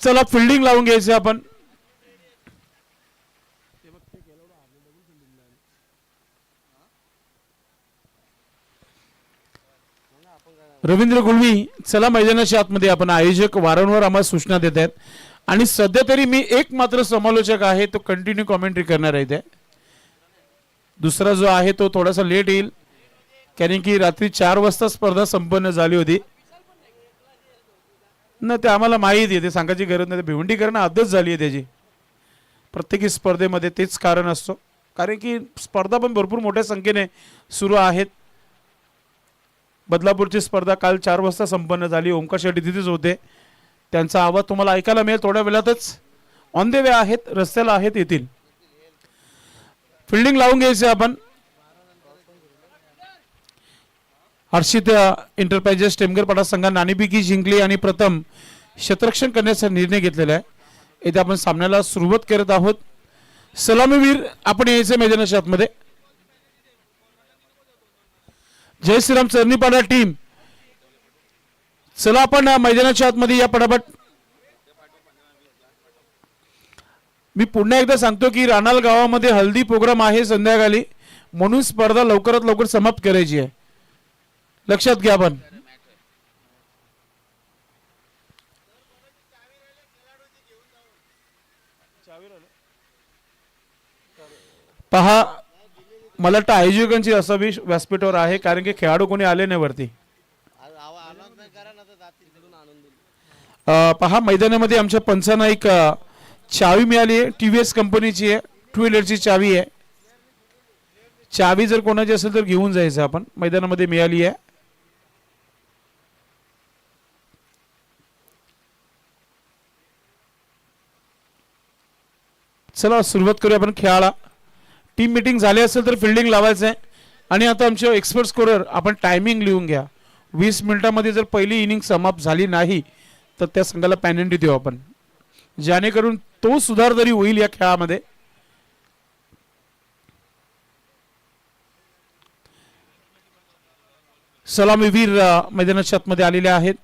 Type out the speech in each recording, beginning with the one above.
चला फिल्डिंग लावून घ्यायचे आपण. रवींद्र गुलवी चला मैदानाच्या आतमध्ये. आपण आयोजक वारंवार आम्हाला सूचना देत आहेत आणि सध्या तरी मी एक मात्र समालोचक आहे तो कंटिन्यू कॉमेंट्री करणार आहे. दुसरा जो आहे तो थोडासा लेट येईल कारण की रात्री 4 वाजता स्पर्धा संपन्न झाली होती ना. ते आम्हाला माहीत आहे, ते सांगायची गरज नाही. भिवंडी करणं आदच झाली आहे त्याची. प्रत्येक स्पर्धेमध्ये तेच कारण असतो कारण की स्पर्धा पण भरपूर मोठ्या संख्येने सुरू आहेत. बदलापूरची स्पर्धा काल 4 वाजता संपन्न झाली. ओंकार शेट्टी तिथेच होते. त्यांचा आवाज तुम्हाला ऐकायला मिळेल थोड्या वेळातच. ऑन द वे आहेत, रस्त्याला आहेत, येतील. फिल्डिंग लावून घ्यायचे आपण. हर्षित एंटरप्राइजेस टेमगरपाडा संघाने नाणेफेकी जिंकली आणि प्रथम क्षेत्ररक्षण करण्याचा निर्णय घेतलेला आहे. येथे आपण सामन्याला सुरुवात करत आहोत. सलामीवीर आपण यायचे मैदानाच्या आतमध्ये. जय श्रीराम चरणीपाडा टीम चला आपण मैदानाच्या आतमध्ये या पटापट. मी पुन्हा एकदा सांगतो की रानाल गावामध्ये हल्दी प्रोग्राम आहे संध्याकाळी, म्हणून स्पर्धा लवकरात लवकर समाप्त करायची आहे. लक्षात घ्या. आपण पहा, मला वाटतं आयोजकांची असावी व्यासपीठावर आहे कारण की खेळाडू कोणी आले नाही वरती. पहा, मैदानामध्ये आमच्या पंचांना एक चावी मिळाली आहे. TVS कंपनीची आहे, 2 व्हीलरची चावी आहे. चावी जर कोणाची असेल तर घेऊन जायचं आपण. मैदानामध्ये मिळाली आहे. चला सुरुवात करूया आपण खेळाला. टीम मीटिंग झाली असेल तर फिल्डिंग लावायचं आहे. आणि आता आमचे एक्सपर्ट स्कोरर आपण टायमिंग लिहून घ्या. 20 मिनिटांमध्ये जर पहिली इनिंग समाप्त झाली नाही तर त्या संघाला पेनल्टी देऊ आपण, जेणेकरून तो सुधार तरी होईल या खेळामध्ये. सलामीवीर मैदानाच्या आतमध्ये आलेले आहेत.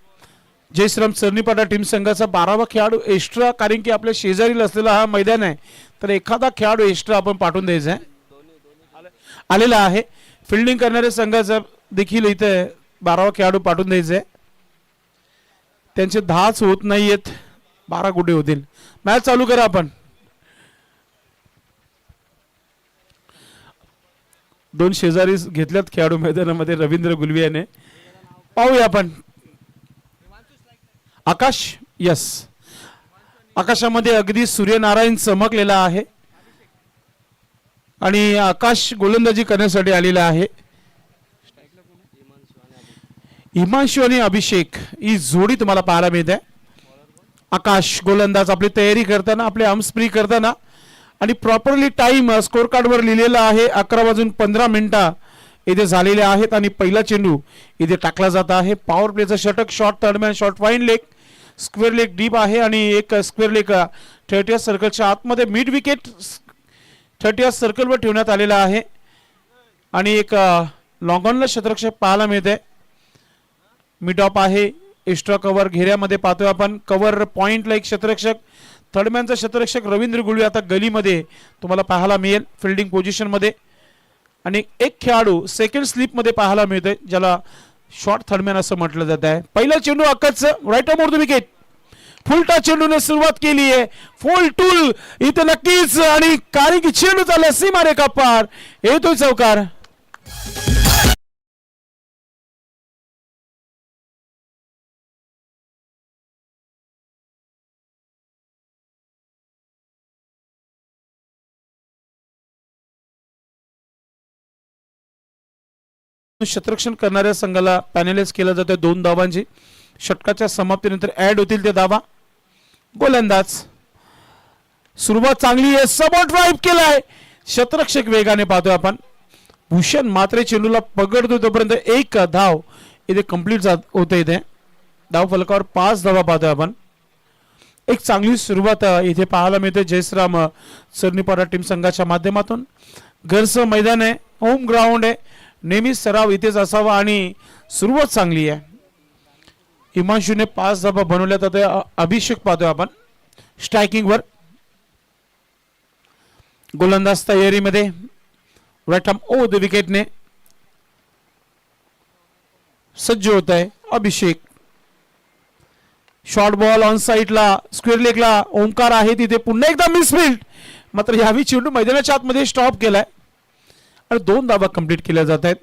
जय श्रीराम चरणीपाडा टीम संघाचा 12वा खेळाडू एक्स्ट्रा, कारण की आपल्या शेजारील असलेला हा मैदान आहे तर एखादा खेळाडू एक्स्ट्रा आपण पाठवून द्यायचा आहे. आलेला आहे. फिल्डिंग करणाऱ्या संघाचा देखील इथे 12वा खेळाडू पाठवून द्यायचा आहे. त्यांचे 10च होत नाहीयेत, 12 कुठे होतील. मॅच चालू करा आपण. 2 शेजारी घेतल्यात खेळाडू मैदानामध्ये रवींद्र गुलवी याने. पाहूया आपण. आकाश, यस, आकाशामध्ये अगदी सूर्यनारायण चमकलेला आहे आणि आकाश गोलंदाजी करण्यासाठी आलेला आहे. हिमांशू आणि अभिषेक ही जोडी तुम्हाला पाहायला मिळते. आकाश गोलंदाज आपली तयारी करताना, आपले आर्मस्प्री करताना आणि प्रॉपरली टाइम स्कोर कार्डवर लिहिलेला आहे. 11:15 इथे झालेले आहेत आणि पहिला चेंडू इथे टाकला जात आहे. पॉवर प्लेचा षटक, short third man, short fine leg, square leg deep आहे आणि एक स्क्वेअर लेग 30 सर्कलच्या आतमध्ये मिड विकेट 30 सर्कलवर ठेवण्यात आलेला आहे आणि एक लॉंग ऑनला क्षेत्ररक्षक पाहायला मिळते. मिड ऑफ आहे. एक्स्ट्रा कव्हर घेऱ्यामध्ये पाहतोय आपण. कव्हर पॉइंटला एक क्षेत्ररक्षक, थर्डमॅनचा क्षेत्ररक्षक रवींद्र गुलवी आता गलीमध्ये तुम्हाला पाहायला मिळेल फिल्डिंग पोझिशनमध्ये. आणि एक खेळाडू सेकंड स्लिप मध्ये पाहायला मिळतोय ज्याला शॉर्ट थर्डमॅन असं म्हटलं जात आहे. पहिला चेंडू अक्काचं राईट ऑफ द विकेट. फुलटा चेंडूने सुरुवात केली आहे. फुल टूल इथे नक्कीच आणि कारण की चेंडू चालला सीमारेखा पार, येतोय चौकार. क्षेत्ररक्षण करणाऱ्या संघाला पॅनलाइज केलं जातं 2 धावांची. षटकाच्या समाप्तीनंतर ऍड होतील ते धावा. गोलंदाज सुरुवात चांगली आहे. सबॉट ड्राइव्ह केलाय. क्षेत्ररक्षक वेगाने पाहतोय आपण. भूषण मात्रे चेंडूला पकडतो तोपर्यंत 1 धाव इथे कंप्लीट होते. इथे धाव फलकावर 5 धावा पाहतोय आपण. एक चांगली सुरुवात इथे पाहायला मिळते जयश्राम चरणीपाडा टीम संघाच्या माध्यमातून. घरचं मैदान आहे, होम ग्राउंड आहे, नेहमी सराव इथेच असावा आणि सुरुवात चांगली आहे. हिमांशूने 5 धावा बनवल्या तर अभिषेक पाहतोय आपण. स्ट्रायकिंगवर. गोलंदाज तयारीमध्ये. राईट आर्म ओव्हर द विकेटने सज्ज होत आहे अभिषेक. शॉर्ट बॉल ऑन साईडला स्क्वेअर लेगला ओंकार आहे तिथे. पुन्हा एकदा मिसफील्ड. मात्र यावी चेंडू मैदानाच्या आतमध्ये स्टॉप केलाय आणि 2 धावा कंप्लीट केल्या जात आहेत.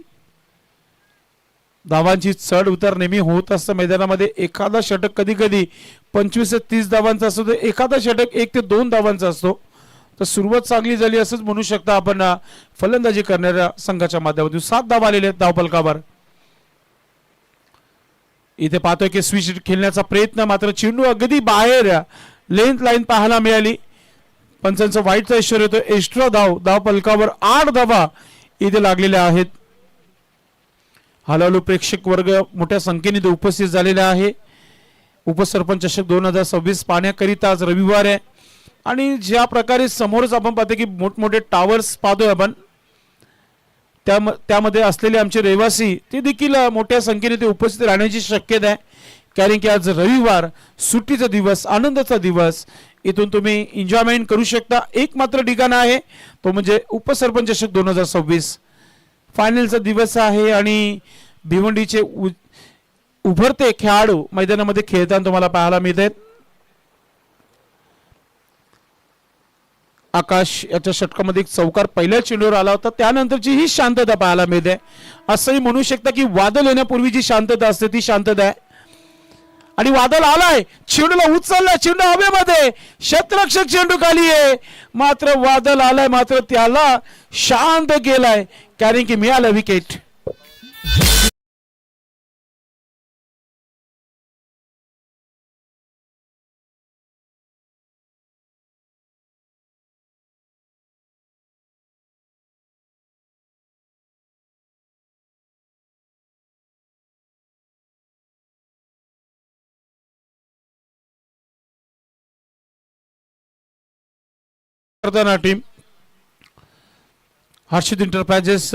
धावांची चढ उतार नेहमी होत असतं मैदानामध्ये. एखादा षटक कधी कधी 25 ते 30 धावांचा असतो तर एखादा षटक 1 ते 2 धावांचा असतो. तर सुरुवात चांगली झाली असंच म्हणू शकता आपण फलंदाजी करणाऱ्या संघाच्या माध्यमातून. 7 धावा आलेल्या आहेत धावफलकावर. इथे पाहतोय की स्विच खेळण्याचा प्रयत्न मात्र चेंडू अगदी बाहेर लेंथ लाईन पाहायला मिळाली. पंचांचा वाईटचा इशारा येतो. एक्स्ट्रा धावफलकावर 8 धावा इथे लागलेल्या आहेत. हळूहळू प्रेक्षक वर्ग मोठ्या संख्येने इथे उपस्थित झालेला आहे. उपसरपंच चषक 2026 पाहण्याकरिता आज रविवार आहे आणि ज्या प्रकारे समोरच आपण पाहतो की मोठमोठे टावर्स पाहतोय आपण त्यामध्ये असलेले आमचे रहिवासी ते देखील मोठ्या संख्येने ते उपस्थित राहण्याची शक्यता आहे. कारण की आज रविवार सुट्टीचा दिवस आनंदाचा दिवस. इथून तुम्ही एन्जॉयमेंट करू शकता. एक मात्र ठिकाण आहे तो म्हणजे उपसरपंच चषक 2026 फायनलचा दिवस आहे आणि भिवंडीचे उभरते खेळाडू मैदानामध्ये खेळताना तुम्हाला पाहायला मिळत आहेत. आकाश याच्या षटकामध्ये एक चौकार पहिल्या चेंडूवर आला होता. त्यानंतरची ही शांतता पाहायला मिळते. असंही म्हणू शकता की वादळ येण्यापूर्वी जी शांतता असते ती शांतता आहे. आणि वादळ आलाय. चेंडूला उचललाय. चेंडू हवेमध्ये. क्षेत्ररक्षक चेंडू खाली आहे. मात्र वादळ आलाय मात्र त्याला शांत केलाय कारण की मिळालं विकेट. टीम हर्षित एंटरप्राइजेस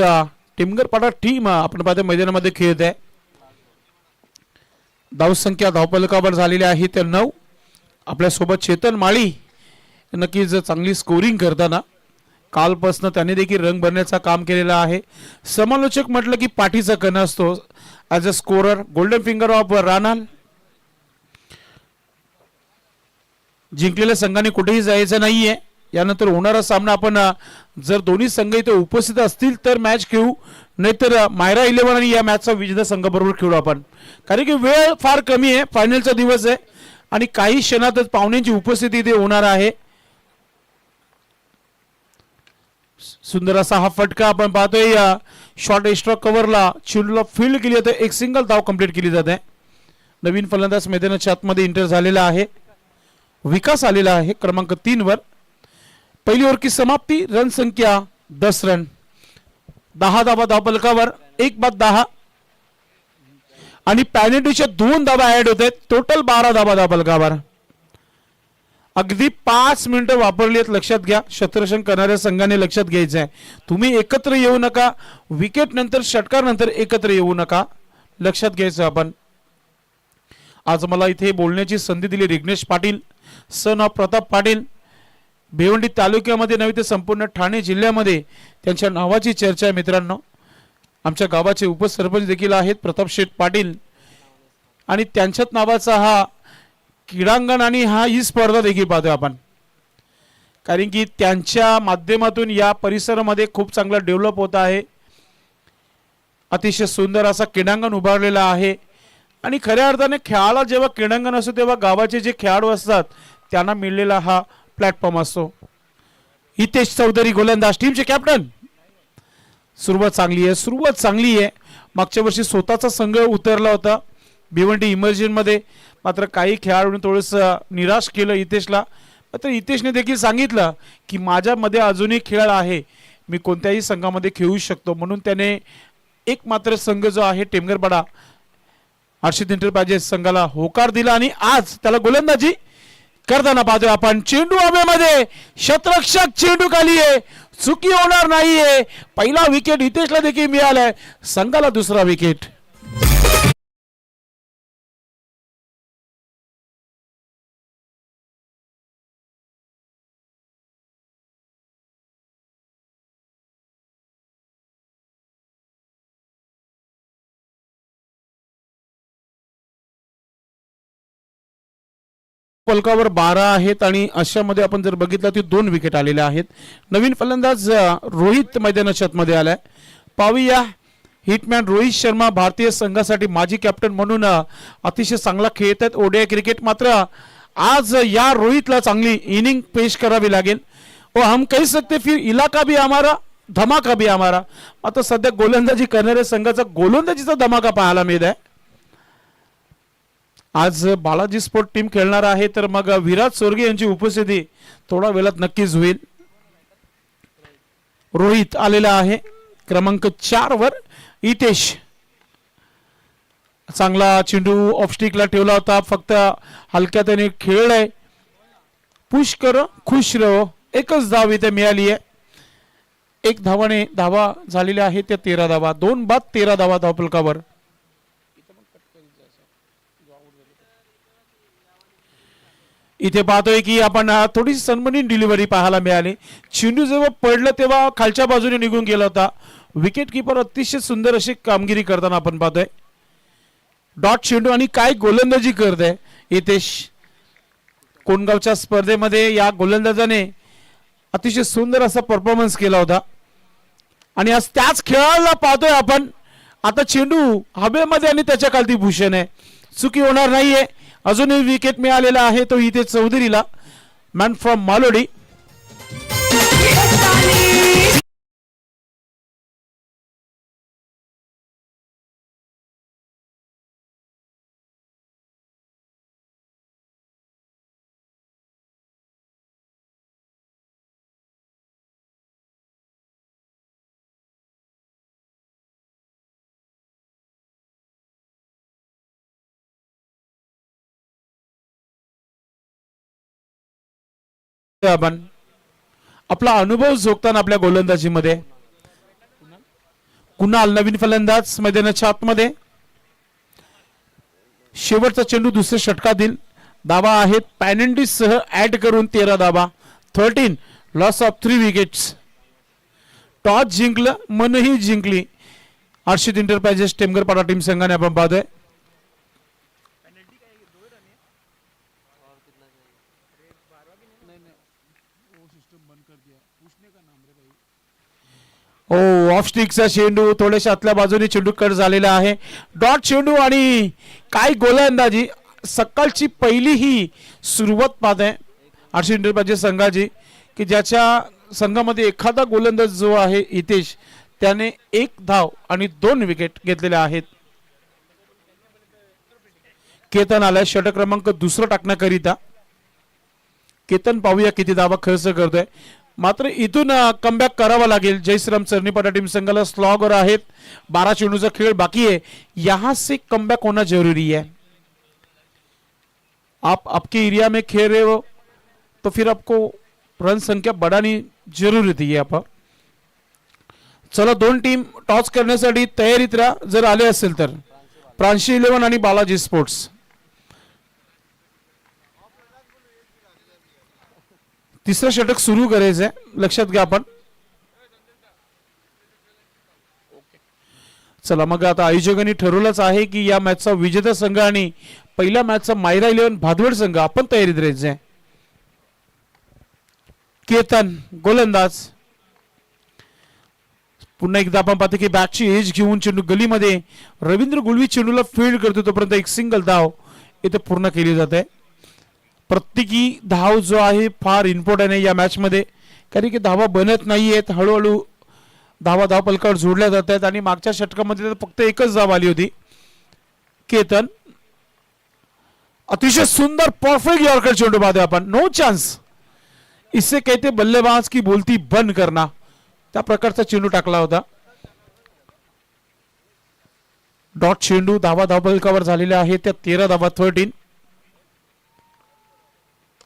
टिमगरपाडा टीम आपण पाहतो मैदानामध्ये खेळत आहे. धावसंख्या धावफलकावर झालेली आहे ते 9. आपल्यासोबत चेतन माळी नक्कीच चांगली स्कोरिंग करताना कालपासून त्याने देखील रंग भरण्याचं काम केलेलं आहे. समालोचक म्हटलं की पाठीचा कणा असतो. As a scorer golden finger of Rana. जिंकलेल्या संघाने कुठेही जायचं नाहीये. यानंतर होणारा सामना आपण जर दोन्ही संघ इथे उपस्थित असतील तर मॅच खेळू नाहीतर मायरा 11 आणि या मॅचचा विजेता संघाबरोबर खेळू आपण. कारण की वेळ फार कमी आहे. फायनलचा दिवस आहे आणि काही क्षणातच पाहुण्यांची उपस्थिती इथे होणार आहे. सुंदर असा हा फटका आपण पाहतोय. शॉर्ट एक्स्ट्रा कव्हरला चेंडूला फील्ड केली तर एक सिंगल धाव कंप्लीट केली जाते. नवीन फलंदाज मैदानाच्या आतमध्ये एंटर झालेला आहे. विकास आलेला आहे क्रमांक 3 वर. पहिली ओव्हर की समाप्ती. रन संख्या 10 रन. 10 धावा धावफलकावर. 1 बाद 10 आणि पॅनेटीच्या 2 धावा ऍड होत आहेत. टोटल 12 धावा धावफलकावर. अगदी 5 मिनिटं वापरली आहेत. लक्षात घ्या. क्षेत्ररक्षण करणाऱ्या संघाने लक्षात घ्यायचं आहे. तुम्ही एकत्र येऊ नका. विकेट नंतर षटकार नंतर एकत्र येऊ नका. लक्षात घ्यायचं आपण. आज मला इथे बोलण्याची संधी दिली रिग्नेश पाटील सन ऑफ प्रताप पाटील. भिवंडी तालुक्यामध्ये नव्हे तर संपूर्ण ठाणे जिल्ह्यामध्ये त्यांच्या नावाची चर्चा आहे मित्रांनो. आमच्या गावाचे उपसरपंच देखील आहेत प्रताप शेठ पाटील आणि त्यांच्याच नावाचा हा क्रीडांगण आणि ही स्पर्धा देखील पाहतोय आपण. कारण की त्यांच्या माध्यमातून या परिसरामध्ये खूप चांगला डेव्हलप होत आहे. अतिशय सुंदर असा क्रीडांगण उभारलेला आहे आणि खऱ्या अर्थाने खेळाला जेव्हा क्रीडांगण असतो तेव्हा गावाचे जे खेळाडू असतात त्यांना मिळलेला हा प्लॅटफॉर्म असतो. हितेश चौधरी गोलंदाज टीमचे कॅप्टन. सुरुवात चांगली आहे. मागच्या वर्षी स्वतःचा संघ उतरला होता भिवंडी इमर्जन मध्ये. मात्र काही खेळाडूंनी थोडंसं निराश केलं हितेशला. मात्र हितेशने देखील सांगितलं की माझ्यामध्ये अजूनही खेळ आहे. मी कोणत्याही संघामध्ये खेळू शकतो. म्हणून त्याने एक मात्र संघ जो आहे टेमगरपाडा हर्षित एंटरप्राइजेस संघाला होकार दिला आणि आज त्याला गोलंदाजी करताना पाहतोय आपण. चेंडू हवेमध्ये. क्षेत्ररक्षक चेंडू खाली आहे. चुकी होणार नाहीये. पहिला विकेट हितेशला देखील मिळालाय. संघाला दुसरा विकेट. फलकावर 12 आहेत आणि अशामध्ये आपण जर बघितलं तर 2 विकेट आलेल्या आहेत. नवीन फलंदाज रोहित मैदानात मध्ये आलाय. पाहूया हिटमॅन रोहित शर्मा भारतीय संघासाठी माजी कॅप्टन म्हणून अतिशय चांगला खेळत आहेत ओडीआय क्रिकेट. मात्र आज या रोहितला चांगली इनिंग पेश करावी लागेल. और हम कह सकते फिर इलाका भी हमारा धमाका भी हमारा. आता सध्या गोलंदाजी करणाऱ्या संघाचा गोलंदाजीचा धमाका पाहायला मिळत आहे. आज बालाजी स्पोर्ट टीम खेळणार आहे तर मग विराट सोरगे यांची उपस्थिती थोडा वेळात नक्कीच होईल. रोहित आलेला आहे क्रमांक 4 वर. इतेश चांगला चेंडू ऑफस्टिकला ठेवला होता, फक्त हलक्या त्याने खेळलाय. पुश करो खुश रहो. एकच धाव इथे मिळाली आहे. 1 धावाने धावा झालेल्या आहेत त्या 13 धावा. 2 बाद 13 धावा धावफलकावर. इथे पाहतोय की आपण थोडी सन्मानित डिलिव्हरी पाहायला मिळाली. चेंडू जेव्हा पडलं तेव्हा खालच्या बाजूने निघून गेला होता. विकेट किपर अतिशय सुंदर अशी कामगिरी करताना आपण पाहतोय. डॉट चेंडू आणि काय गोलंदाजी करते हितेश. कोणगावच्या स्पर्धेमध्ये या गोलंदाजाने अतिशय सुंदर असा परफॉर्मन्स केला होता आणि आज त्याच खेळाला पाहतोय आपण. आता चेंडू हवेमध्ये आणि त्याच्या खालती भूषण आहे. चुकी होणार नाहीये. अजूनही विकेट मिळालेला आहे तो इथे चौधरीला, मॅन फ्रॉम मालोडी. आपण आपला अनुभव जोगताना आपल्या गोलंदाजीमध्ये कुणाल नवीन फलंदाज मैदानाच्या आतमध्ये. शेवटचा चेंडू दुसऱ्या षटकातील धावा आहेत पॅनेंडिस सह ऍड करून 13 धावा. 13 लॉस ऑफ 3 विकेट्स. टॉस जिंकलं मनही जिंकली. हर्षित एंटरप्राइजेस टेमगरपाडा टीम संघाने आपण पाहतोय. ऑफ स्टिकचा चेंडू थोड्याशा आतल्या बाजूने चेंडू कट झालेला आहे. डॉट चेंडू आणि काय गोलंदाजी. सकाळची पहिली ही सुरुवात पाहत आहे हर्षित एंटरप्राइजेस संघाची की ज्याच्या संघामध्ये एखादा गोलंदाज जो आहे हितेश त्याने 1 धाव आणि 2 विकेट घेतलेले आहेत. केतन आलाय षटक क्रमांक 2 टाकण्याकरिता. केतन पाहूया किती धावा खर्च करतोय. मात्र इथून कमबॅक करावा लागेल. जयश्रीराम चरणीपाटा टीम संघाला स्लॉगर आहेत. 12 चेंडूचा खेळ बाकी है. यहां से कमबॅक होना जरूरी है. आप आपके एरिया में खेल रहे हो तो फिर आपको रन संख्या बढ़ानी जरूरी थी. आप चला 2 टीम टॉस करण्यासाठी तयारीत राहा जर आले असेल तर. प्रांशी 11 आणि बालाजी स्पोर्ट्स. तिसरं षटक सुरू करायचंय लक्षात घ्या आपण. चला मग आता आयोजकांनी ठरवलंच आहे की या मॅचचा विजेता संघ आणि पहिल्या मॅचचा मायरा 11 भादवड संघ आपण तयारीत राहायचंय. केतन गोलंदाज. पुन्हा एकदा आपण पाहतो की बॅटची एज घेऊन चेंडू गलीमध्ये रवींद्र गुळवी चेंडूला फील्ड करतो तोपर्यंत 1 सिंगल धाव इथे पूर्ण केली जाते. प्रत्येकी धाव जो आहे फार इम्पॉर्टंट आहे या मॅच मध्ये कारण की धावा बनत नाहीयेत. हळूहळू धावा धावफलकावर जोडल्या जात आहेत आणि मागच्या षटकामध्ये फक्त 1च धाव आली होती. केतन अतिशय सुंदर परफेक्ट यॉर्कर चेंडू पाहतोय आपण. No chance. इससे कहते बल्लेबाज की बोलती बंद करना. त्या प्रकारचा चेंडू टाकला होता. डॉट चेंडू धावा धावफलकावर झालेल्या आहेत त्या 13 धावा. 13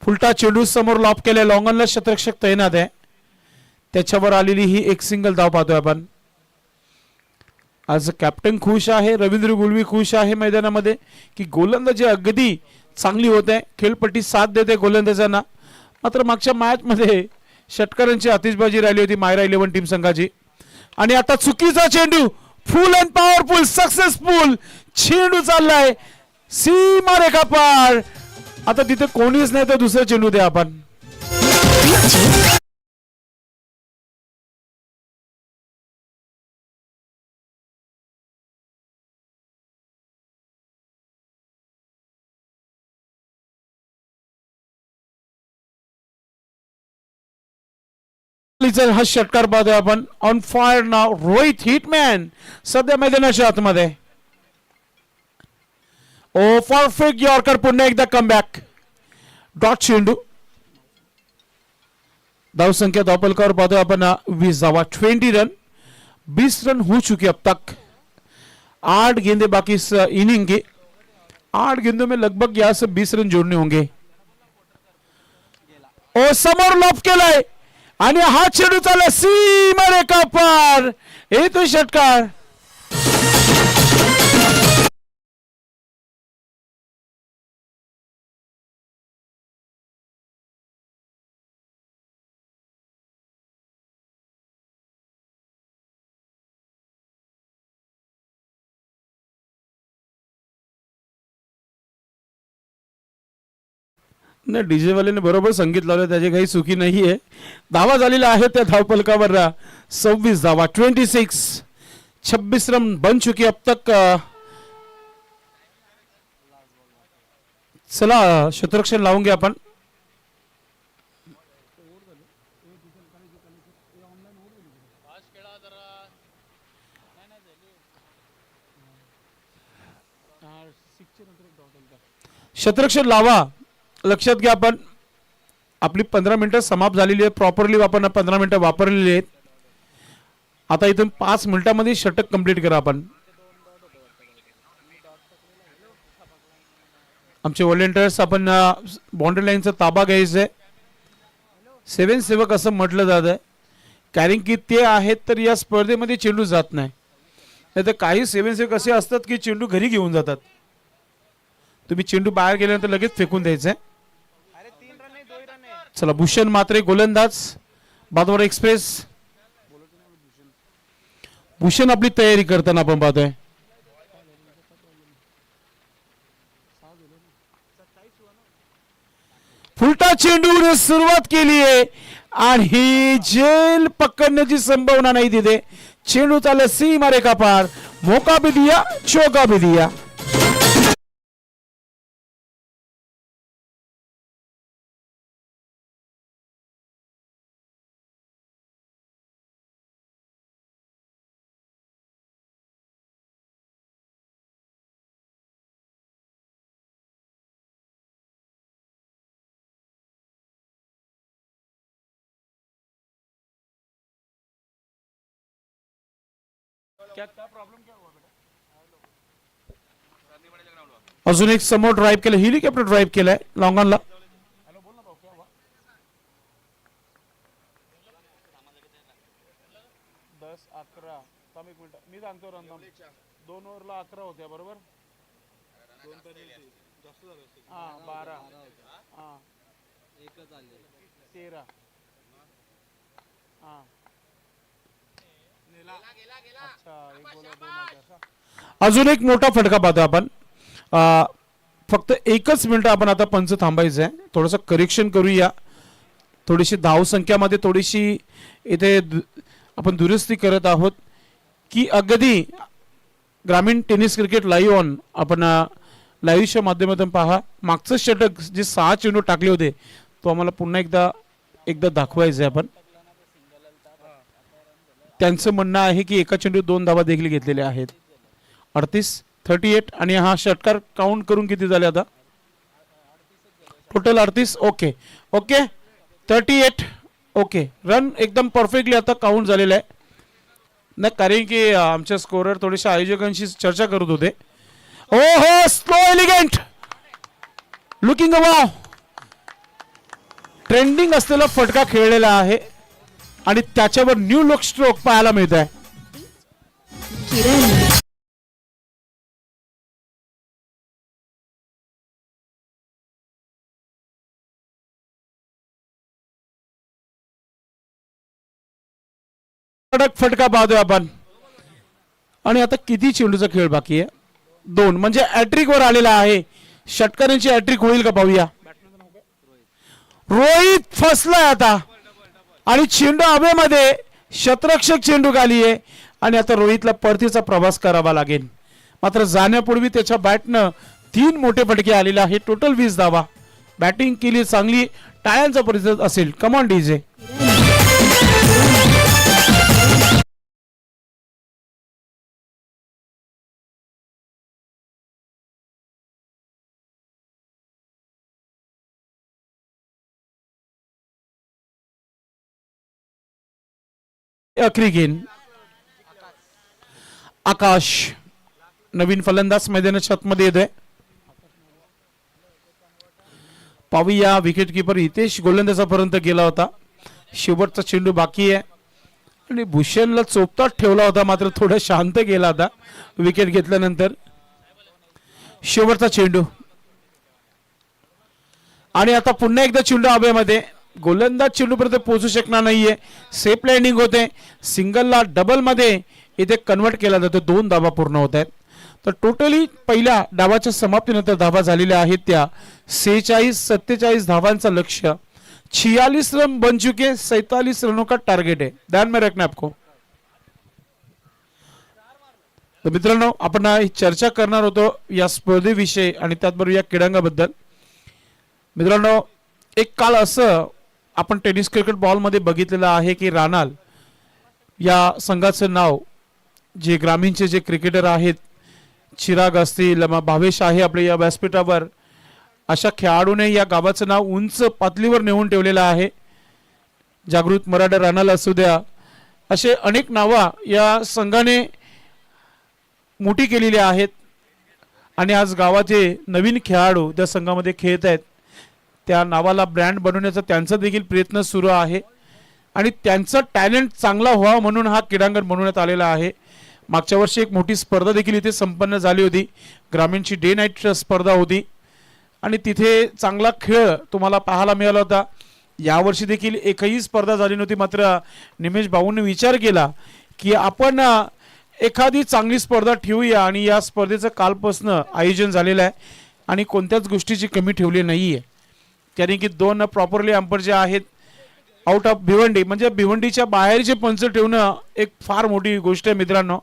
फुलटा चेंडू समोर लॉप केले. लॉंगनला शतरक्षक तैनात आहे. त्याच्यावर आलेली ही 1 सिंगल धाव पाहतोय आपण. आज कॅप्टन खुश आहे. रवींद्र गुळवी खुश आहे मैदानामध्ये की गोलंदाजी अगदी चांगली होत आहे. खेळपट्टी साथ देते गोलंदाजांना. मात्र मागच्या मॅच मध्ये षटकारांची आतिषबाजी राहिली होती मायरा 11 टीम संघाची. आणि आता चुकीचा चेंडू फुल अँड पॉवरफुल सक्सेसफुल चेंडू चाललाय सीमा रेखा पार. आता तिथे कोणीच नाही तर दुसरा चेंडू द्या आपण. हा षटकार पाहतोय आपण. On fire now Rohit hitman सध्या मैदानाच्या आतमध्ये. ओ परफेक्ट यॉर्कर, पुन्हा एकदा कमबॅक. डॉट चेंडू. धावसंख्या धावपलकावर पाहतोय आपण 20 धावा, 20 रन. 20 रन हो चुके अब तक. 8 गेंदे बाकी इस इनिंग के. 8 गेंदों में लगभग यहां से 20 रन जोड़ने होंगे. ओ समोर लॉफ केलाय आणि हा चेंडू चालला सीमा रेखा पार. येतो षटकार. नाही, डीजे वाल्याने बरोबर संगीत लावलं, त्याची काही चुकी नाहीये. धावा झालेल्या आहेत त्या धावपलकावर. 26 धावा, 26 रन बन चुकी अब तक. चला क्षेत्ररक्षण लावून घ्या आपण. क्षेत्ररक्षण लावा. लक्षात घ्या आपण आपली 15 मिनिटं समाप्त झालेली आहे. प्रॉपरली आपण 15 मिनिटं वापरलेली आहेत. आता इथून 5 मिनिटांमध्ये षटक कंप्लीट करा आपण. आमचे व्हॉलेंटियर्स आपण बाउंड्री लाईनचा ताबा घ्यायचा आहे. 7 सेवक असं म्हटलं जात आहे, कारण की ते आहेत तर या स्पर्धेमध्ये चेंडू जात नाही. नाहीतर काही 7 सेवक असे असतात की चेंडू घरी घेऊन जातात. तुम्ही चेंडू बाहेर गेल्यानंतर लगेच फेकून द्यायचंय. चला भूषण मात्रे गोलंदाज, बादवार एक्सप्रेस. भूषण आपली तयारी करताना आपण पाहतोय. फुलटा चेंडूने सुरुवात केली आहे आणि जेल पकडण्याची संभावना नाही तिथे. चेंडू चालला सीमा रेखा पार. मौका भी दिया, चौका भी दिया. अजून एक समोर ड्राईव्ह केलं, हेलिकॉप्टर ड्राईव्ह केलाय लॉंगॉनला. 10-11 थांब एक मिनिट मी सांगतो. रंदम 2 ओव्हरला 11 होत्या बरोबर. 12 13 अजून एक मोठा फटका पाहतो आपण. फक्त 1च मिनिट आपण आता पंच थांबायचं आहे. थोडंसं करेक्शन करूया. थोडीशी धावसंख्यामध्ये थोडीशी इथे आपण दुरुस्ती करत आहोत की अगदी ग्रामीण टेनिस क्रिकेट लाईव्ह ऑन आपण लाईव्हच्या माध्यमातून पहा. मागचं षटक जे 6 चेंडू टाकले होते तो आम्हाला पुन्हा एकदा दाखवायचं आहे आपण. त्यांचं म्हणणं आहे की एका चेंडू 2 धावा देखील घेतलेल्या आहेत. 38 आणि हा षटकार काउंट करून किती झाले आता टोटल? 38. ओके 38. ओके रन एकदम परफेक्टली आता काउंट झालेला आहे ना, कारण की आमच्या स्कोरर थोडेसे आयोजकांशी चर्चा करत होते. ओ हो slow elegant looking wow. Trending असलेला फटका खेळलेला आहे आणि त्याच्यावर न्यू लुक स्ट्रोक पाहायला मिळत आहे. फटका पाहतोय आपण. आणि आता किती चेंडूचा खेळ बाकी आहे? 2 म्हणजे हॅट्रिक वर आलेला आहे. षटकारांची हॅट्रिक होईल का पाहूया. रोहित फसलाय आता आणि चेंडू हवेमध्ये, शतरक्षक चेंडू खाली आहे आणि आता रोहितला परतीचा प्रवास करावा लागेल. मात्र जाण्यापूर्वी त्याच्या बॅटनं 3 मोठे फटके आलेले आहे. टोटल 20 धावा. बॅटिंग केली चांगली, टाळ्यांचा परिस्थिती असेल. Come on DJ. आखरी गेंद. आकाश नवीन फलंदाज मैदानाच्या आतमध्ये येतोय. पाहूया, विकेट किपर हितेश गोलंदाजापर्यंत गेला होता. शेवटचा चेंडू बाकी आहे आणि भूषणला चोपतात ठेवला होता, मात्र थोडं शांत गेला होता विकेट घेतल्यानंतर. शेवटचा चेंडू आणि आता पुन्हा एकदा चेंडू हवेमध्ये. गोलंदाज चेंडूपर्यंत पोहोचू शकणार नाहीये. सेफ लँडिंग होते. सिंगलला डबल मध्ये इथे कन्वर्ट केला जातो. 2 धावा पूर्ण होत आहेत. तर टोटली पहिल्या डावाच्या समाप्तीनंतर धावा झालेल्या आहेत त्या 46-47 धावांचं लक्ष्य. 46 रन बन चुके, 47 रनों का टार्गेट आहे. ध्यान में रखना आपको. तर मित्रांनो, आपण चर्चा करणार होतो या स्पर्धेविषयी आणि त्याचबरोबर या क्रीडांगाबद्दल. मित्रांनो, एक काल असं आपण टेनिस क्रिकेट बॉलमध्ये बघितलेलं आहे की रानाल या संघाचं नाव, जे ग्रामीणचे जे क्रिकेटर आहेत, चिराग असतील, भावेश आहे आपल्या या व्यासपीठावर, अशा खेळाडूने या गावाचं नाव उंच पातळीवर नेऊन ठेवलेलं आहे. जागृत मराठा रानाल असू द्या, असे अनेक नावा या संघाने मोठी केलेली आहेत. आणि आज गावाचे नवीन खेळाडू त्या संघामध्ये खेळत आहेत. त्या नावाला ब्रँड बनवण्याचा त्यांचा देखील प्रयत्न सुरू आहे आणि त्यांचा टॅलेंट चांगला व्हावा म्हणून हा क्रीडांगण बनवण्यात आलेला आहे. मागच्या वर्षी एक मोठी स्पर्धा देखील इथे संपन्न झाली होती. ग्रामीणची डे नाईट स्पर्धा होती आणि तिथे चांगला खेळ तुम्हाला पाहायला मिळाला होता. यावर्षी देखील एकही स्पर्धा झाली नव्हती. मात्र निमेश भाऊंनी विचार केला की आपण एखादी चांगली स्पर्धा ठेवूया आणि या स्पर्धेचं कालपासून आयोजन झालेलं आहे आणि कोणत्याच गोष्टीची कमी ठेवली नाही आहे. कारण की 2 प्रॉपरली अंपर जे आहेत आउट ऑफ भिवंडी, म्हणजे भिवंडीच्या बाहेरचे पंच ठेवणं एक फार मोठी गोष्ट आहे. मित्रांनो,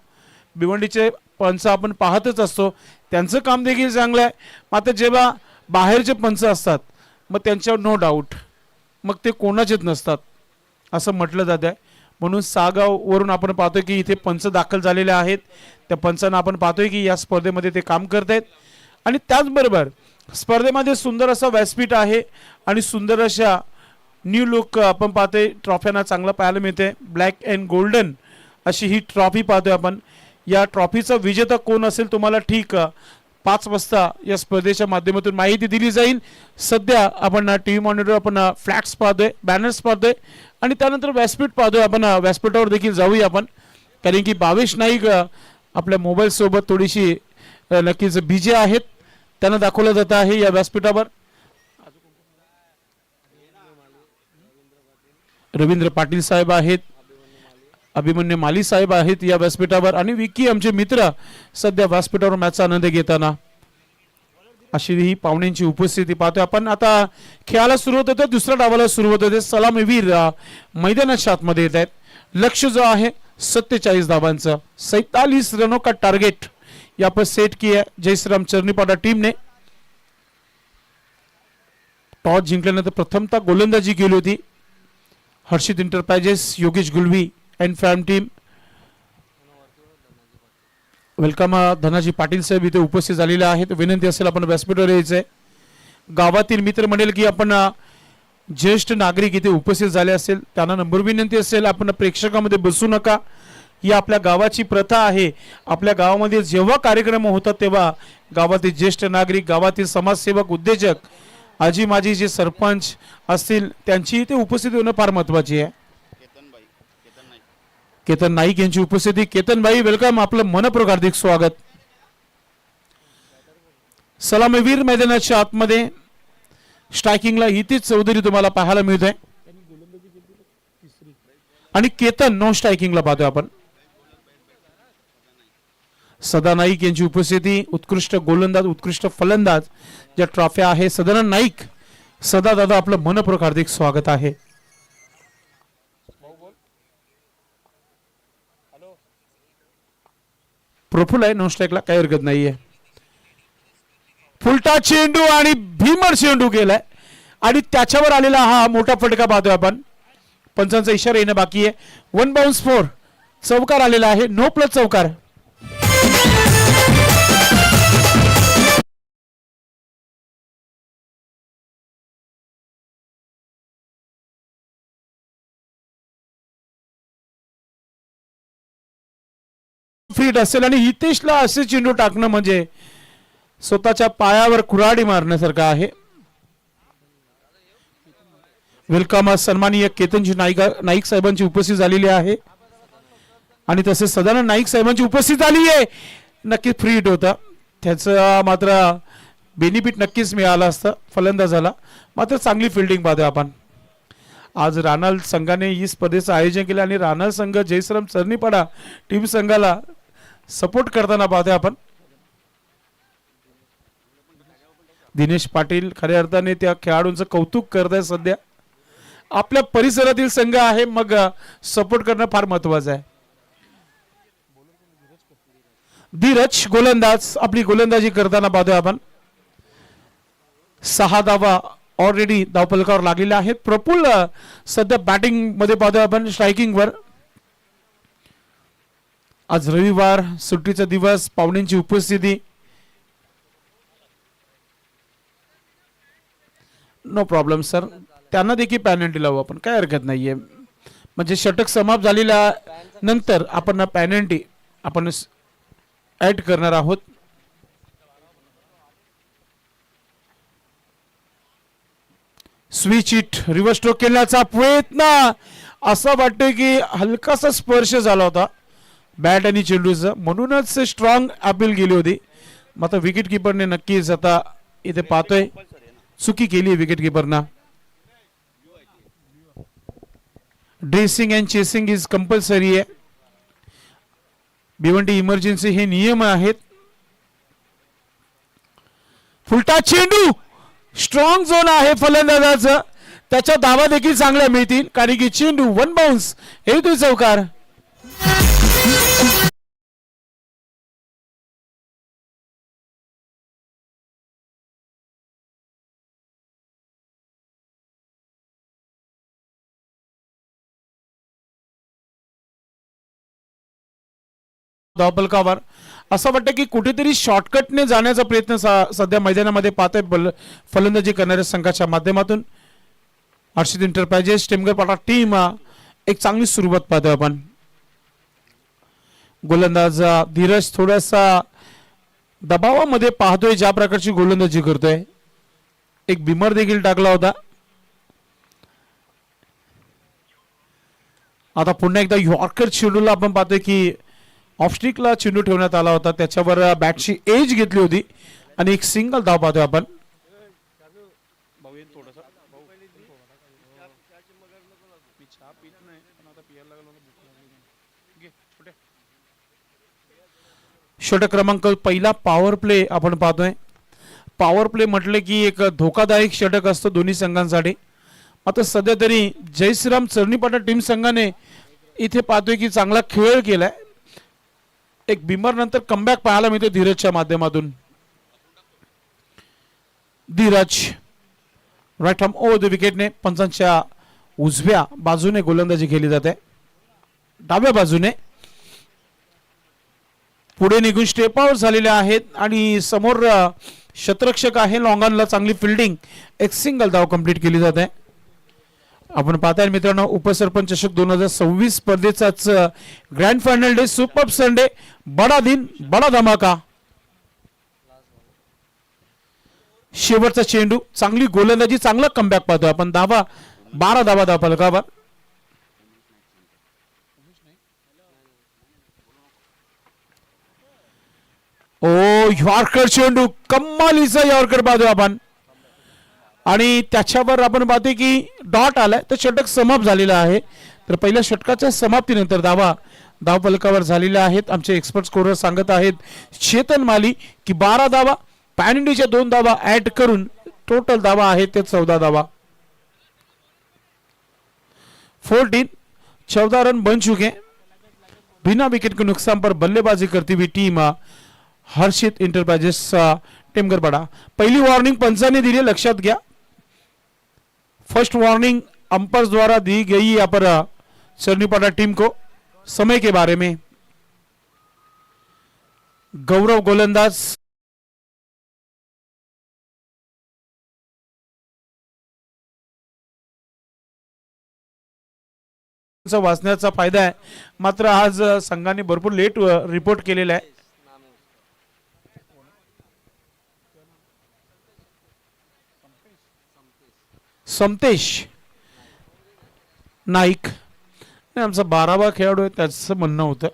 भिवंडीचे पंच आपण पाहतच असतो, त्यांचं काम देखील चांगलं आहे. मात्र जेव्हा बाहेरचे पंच असतात मग त्यांच्यावर नो डाऊट मग ते कोणाचेच नसतात असं म्हटलं जात आहे. म्हणून सागाववरून आपण पाहतोय की इथे पंच दाखल झालेले आहेत. त्या पंचांना आपण पाहतोय की या स्पर्धेमध्ये ते काम करत आहेत. आणि त्याचबरोबर स्पर्धेमध्ये सुंदर असं व्यासपीठ आहे आणि सुंदर अशा न्यू लुक आपण पाहतोय. ट्रॉफ्यांना चांगला पाहायला मिळते. ब्लॅक अँड गोल्डन अशी ही ट्रॉफी पाहतोय आपण. या ट्रॉफीचा विजेता कोण असेल तुम्हाला ठीक 5 वाजता या स्पर्धेच्या माध्यमातून माहिती दिली जाईल. सध्या आपण टीव्ही मॉनिटर आपण फ्लॅग्स पाहतोय, बॅनर्स पाहतोय आणि त्यानंतर व्यासपीठ पाहतोय. आपण व्यासपीठावर देखील जाऊया आपण, कारण की भावेश नाईक आपल्या मोबाईल सोबत थोडीशी नक्कीच बिजी आहेत. त्यांना दाखवलं जात आहे या व्यासपीठावर. रवींद्र पाटील साहेब आहेत, अभिमन्यू माली साहेब आहेत या व्यासपीठावर आणि विकी आमचे मित्र सध्या व्यासपीठावर मॅचचा आनंद घेताना. अशी ही पाहुण्यांची उपस्थिती पाहतोय आपण. आता खेळाला सुरुवात होते, दुसऱ्या डावाला सुरुवात होते. सलामीवीर मैदानाच्या आतमध्ये येत आहेत. लक्ष्य जो आहे 47 धावांचं, 47 रनों का टारगेट यहाँ पर सेट किया जयश्रीराम चरणीपाडा टीम ने. टॉस जिंकल्यानंतर प्रथमतः गोलंदाजी केली होती. हर्षित enterprises, Yogesh Gulvi end फॅम team. Welcome. Dhanaji Patil साहेब इथे उपस्थित झालेले आहेत. विनंती असेल आपण व्यासपीठावर यायचंय. गावातील मित्र म्हणेल की आपण ज्येष्ठ नागरिक इथे उपस्थित झाले असेल त्यांना नंबर विनंती असेल आपण प्रेक्षकांमध्ये बसू नका. ही आपल्या गावाची प्रथा आहे. आपल्या गावामध्ये जेव्हा कार्यक्रम होतात तेव्हा गावातील ज्येष्ठ नागरिक, गावातील समाजसेवक, उद्योजक, आजी माजी जे सरपंच असतील त्यांची इथे उपस्थिती होणं फार महत्वाची आहे. केतन नाईक यांची उपस्थिती. केतन भाई वेलकम, आपलं मनपूर्वक हार्दिक स्वागत. सलामीवीर मैदानाच्या आतमध्ये स्ट्रायकिंगला हितेश चौधरी तुम्हाला पाहायला मिळतोय आणि केतन नो स्ट्रायकिंगला पाहतोय आपण. सदा नाईक यांची उपस्थिती. उत्कृष्ट गोलंदाज, उत्कृष्ट फलंदाज ज्या ट्रॉफ्या आहे. सदानंद नाईक सदा दादा आपलं मनपूर्वक हार्दिक स्वागत आहे. प्रफुल आहे नॉन स्ट्राईकला, काही हरकत नाहीये. फुलटा चेंडू आणि भीमर चेंडू गेलाय आणि त्याच्यावर आलेला हा मोठा फटका पाहतोय आपण. पंचांचा इशारा येणं बाकी आहे. 1 बाउन्स 4 चौकार आलेला आहे. नो प्लस चौकार. फिट असेल आणि हितेशला असे चेंडू टाकणं म्हणजे स्वतःच्या पायावर कुऱ्हाडी मारण्यासारखं आहे. वेलकम सन्माननीय केतनजी नाईक साहेबांची उपस्थित झालेली आहे आणि तसेच सदानंद नाईक साहेबांची उपस्थित झाली आहे. नक्कीच फ्री हिट होता, त्याचं मात्र बेनिफिट नक्कीच मिळालं असतं. फलंदाजाला मात्र चांगली फिल्डिंग पाहतोय आपण. आज रानाल संघाने ही स्पर्धेचं आयोजन केलं आणि रानाल संघ जयश्राम चरणीपाडा टीम संघाला सपोर्ट करताना पाहतोय आपण. दिनेश पाटील खऱ्या अर्थाने त्या खेळाडूंचं कौतुक करत आहे. सध्या आपल्या परिसरातील संघ आहे, मग सपोर्ट करणं फार महत्वाचं आहे. धीरज गोलंदाज आपली गोलंदाजी करताना पाहतोय आपण. 6 धावा ऑलरेडी धावफलकावर लागलेल्या आहेत. प्रफुल्ल सध्या बॅटिंग मध्ये पाहतोय आपण, स्ट्रायकिंग वर. आज रविवार, सुट्टीचा दिवस, पाहुण्यांची उपस्थिती. नो प्रॉब्लेम सर, त्यांना देखील पॅनल्टी लावू आपण, काय हरकत नाहीये. म्हणजे षटक समाप्त झालेल्या नंतर आपण पॅनल्टी आपण ऍड करणार आहोत. स्विच इट रिव्हर्स स्ट्रोक खेळण्याचा प्रयत्न. असं वाटतं की हलकासा स्पर्श झाला होता बॅट आणि चेंडूचा, म्हणूनच स्ट्रॉंग अपील गेली होती. मात्र विकेट किपरने नक्कीच आता इथे पाहतोय चुकी केली विकेट किपरना. Dressing and chasing is compulsory आहे. भिवंडी इमर्जन्सी हे नियम आहेत. फुलटा चेंडू, स्ट्रॉंग झोन आहे फलंदाजाचं, त्याच्या धावा देखील चांगल्या मिळतील कारण की चेंडू 1 बाउन्स हे तो चौकार. धावफलकावर असं वाटतं की कुठेतरी शॉर्टकटने जाण्याचा प्रयत्न सध्या मैदानामध्ये पाहतोय फलंदाजी करणाऱ्या संघाच्या माध्यमातून. हर्षित एंटरप्राइजेस टेमगरपाडा टीम एक चांगली सुरुवात पाहतोय आपण. गोलंदाज धीरज थोडासा दबावामध्ये पाहतोय ज्या प्रकारची गोलंदाजी करतोय. एक बिमर देखील टाकला होता. आता पुन्हा एकदा यॉर्कर चेंडूला आपण पाहतोय की ऑफस्टिकला चेंडू ठेवण्यात आला होता, त्याच्यावर बॅटची एज घेतली होती आणि एक सिंगल धाव पाहतोय आपण. षटक क्रमांक पहिला पॉवर प्ले आपण पाहतोय. पॉवर प्ले म्हटले की एक धोकादायक षटक असतो दोन्ही संघांसाठी. आता सध्या तरी जयश्रीराम चरणीपाटा टीम संघाने इथे पाहतोय की चांगला खेळ केलाय. एक बिमर नंतर कमबॅक पाहायला मिळतो धीरजच्या माध्यमातून. Dheeraj right arm over the विकेटने पंचांच्या उजव्या बाजूने गोलंदाजी केली जाते. डाव्या बाजूने पुढे निघून स्टेप आउट झालेले आहेत आणि समोर शतरक्षक आहे. लॉंगॉनला चांगली फिल्डिंग, एक सिंगल धाव कंप्लीट केली जाते. आपण पाहताय मित्रांनो, उपसरपंच चषक 2026 स्पर्धेचाच grand final day, super Sunday, बडा दिन बडा धमाका. शेवटचा चेंडू, चांगली गोलंदाजी, चांगला कमबॅक पाहतोय आपण. 12 धावा धावफलकावर. ओ यॉर्कर चेंडू, कमालीचा यॉर्कर पाहतोय आपण आणि त्याच्यावर आपण पाहतोय की डॉट आलाय, तर षटक समाप्त झालेला आहे. तर पहिल्या षटकाच्या समाप्तीनंतर धावफलकावर झालेल्या आहेत. आमचे एक्सपर्ट स्कोरर सांगत आहेत चेतन माली की 12 धावा, पॅन इंडियाच्या 2 धावा ऍड करून टोटल धावा आहे ते 14 धावा। 14 रन बन चुके हैं। बिना विकेट के नुकसान पर बल्लेबाजी करती हुई टीम हर्षित इंटरप्राइजेस टेमघर बड़ा। पहली वार्निंग पंचाने दी है, लक्षात घ्या। फर्स्ट वार्निंग अंपायर द्वारा दी गई यहाँ पर चरनीपाटा टीम को समय के बारे में। गौरव गोलंदाज वाचण्याचा फायदा आहे, मात्र आज संघाने भरपूर लेट रिपोर्ट केलेला आहे। समतेश नाईक आमचा 12वा खेळाडू आहे, त्याचं म्हणणं होतं,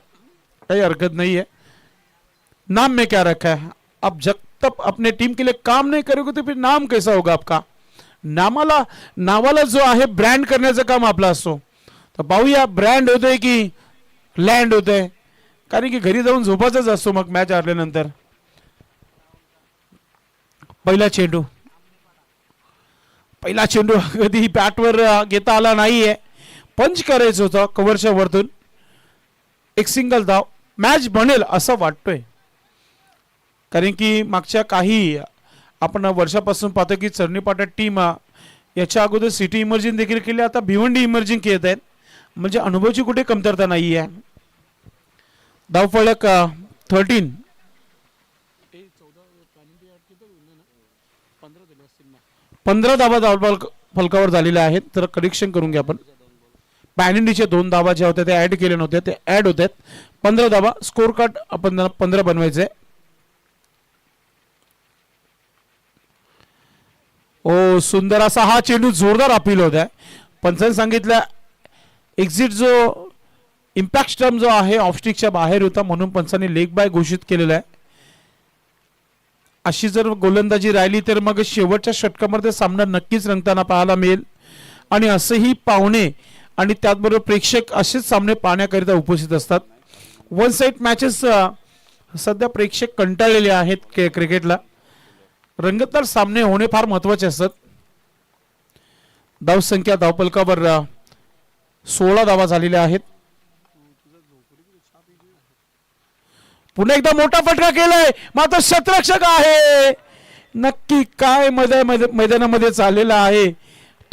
काही हरकत नहीं है। नाम में क्या रखा है? अब जब तक अपने टीम के लिए काम नहीं करोगे तो फिर नाम कैसा होगा आपका? नावाला जो आहे ब्रँड करण्याचं काम आपलं असतो। तर पाहूया ब्रँड होतोय की लँड होतोय, कारण की घरी जाऊन झोपायचंच असतो मग मॅच हरल्यानंतर। पहिला चेंडू कधी बॅटवर घेता आला नाहीये, पंच करायचं होतं कव्हरच्या वरतून। एक सिंगल धाव, मॅच बनेल असं वाटतोय, कारण की मागच्या काही आपण वर्षापासून पाहतो की चरनीपाटा टीम याच्या अगोदर सिटी इमर्जिंग देखील केली, आता भिवंडी इमर्जिंग केत आहेत, म्हणजे अनुभवाची कुठे कमतरता नाही आहे। धावफलक 13। 15 धावा धावफलकावर झालेल्या आहेत। तर करेक्शन करून घ्या आपण, पॅनिंडीचे 2 धावा जे होते ते ऍड केले नव्हते, ते ऍड होत आहेत। 15 धावा, स्कोर कार्ड आपण 15 बनवायचे। ओ सुंदर असा हा चेंडू जोरदार अपील होत आहे। पंचांनी सांगितलं एक्झिट जो इम्पॅक्ट स्टंप जो आहे ऑफस्टिकच्या बाहेर होता, म्हणून पंचांनी लेग बाय घोषित केलेला आहे। अशी जर गोलंदाजी राहिली तर मग शेवटच्या षटकामध्ये सामना नक्कीच रंगताना पाहायला मिळेल, आणि असेही पाहुणे आणि त्याचबरोबर प्रेक्षक असेच सामने पाहण्याकरिता उपस्थित असतात। वन साइड मॅचेस सध्या प्रेक्षक कंटाळलेले आहेत क्रिकेटला, रंगतदार सामने होणे फार महत्त्वाचे असतात। धावसंख्या धावफलकावर 16 धावा झालेल्या आहेत। पुन्हा एकदा मोठा फटका केलाय, मात्र शतरक्षक आहे, नक्की काय मैदानामध्ये चाललेला आहे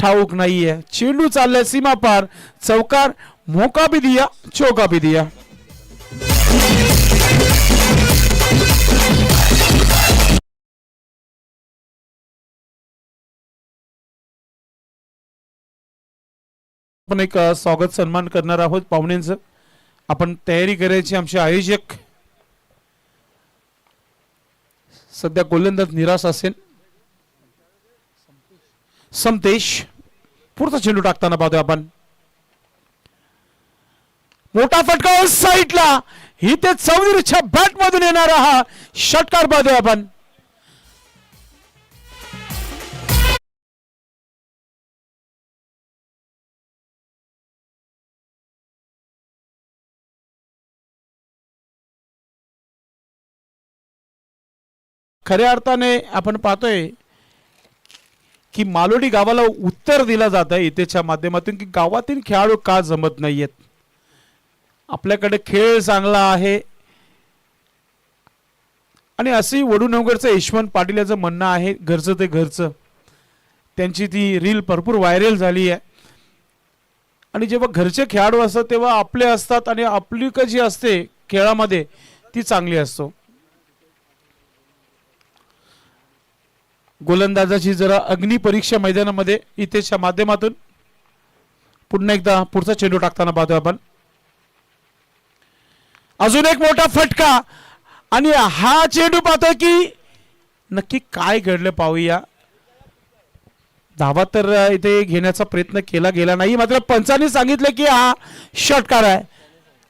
ठाऊक नाहीये। चेंडू चाललाय सीमा पार, चौकार, मौका भी दिया, चौका भी दिया। आपण एक स्वागत सन्मान करणार आहोत पाहुण्यांचं। आपण तयारी करायची। आमचे आयोजक सध्या गोलंदाज निराश असेल, समतेश पुढचा चेंडू टाकताना पाहतोय आपण। मोठा फटका साईडला, ही ते चौधरीच्या बॅट मधून येणारा हा षटकार पाहतोय आपण। खऱ्या अर्थाने आपण पाहतोय की मालोडी गावाला उत्तर दिला जात आहे इथेच्या माध्यमातून की गावातील खेळाडू का जमत नाहीयेत। आपल्याकडे खेळ चांगला आहे, आणि असे वडूनगरचं यशवंत पाटील याचं म्हणणं आहे, घरचं ते घरचं। त्यांची ती रील भरपूर व्हायरल झाली आहे, आणि जेव्हा घरचे खेळाडू असतात तेव्हा आपले असतात, आणि आपली जी असते खेळामध्ये ती चांगली असतो। गोलंदाजाची जरा अग्नि परीक्षा मैदानामध्ये इथेच्या माध्यमातून पुन्हा एकदा पुढचा चेंडू टाकताना पाहतोय आपण। अजून एक मोठा फटका, आणि हा चेंडू पाहतोय की नक्की काय घडलं पाहूया। धावा तर इथे घेण्याचा प्रयत्न केला गेला नाही, मात्र पंचांनी सांगितलं की हा षटकार आहे,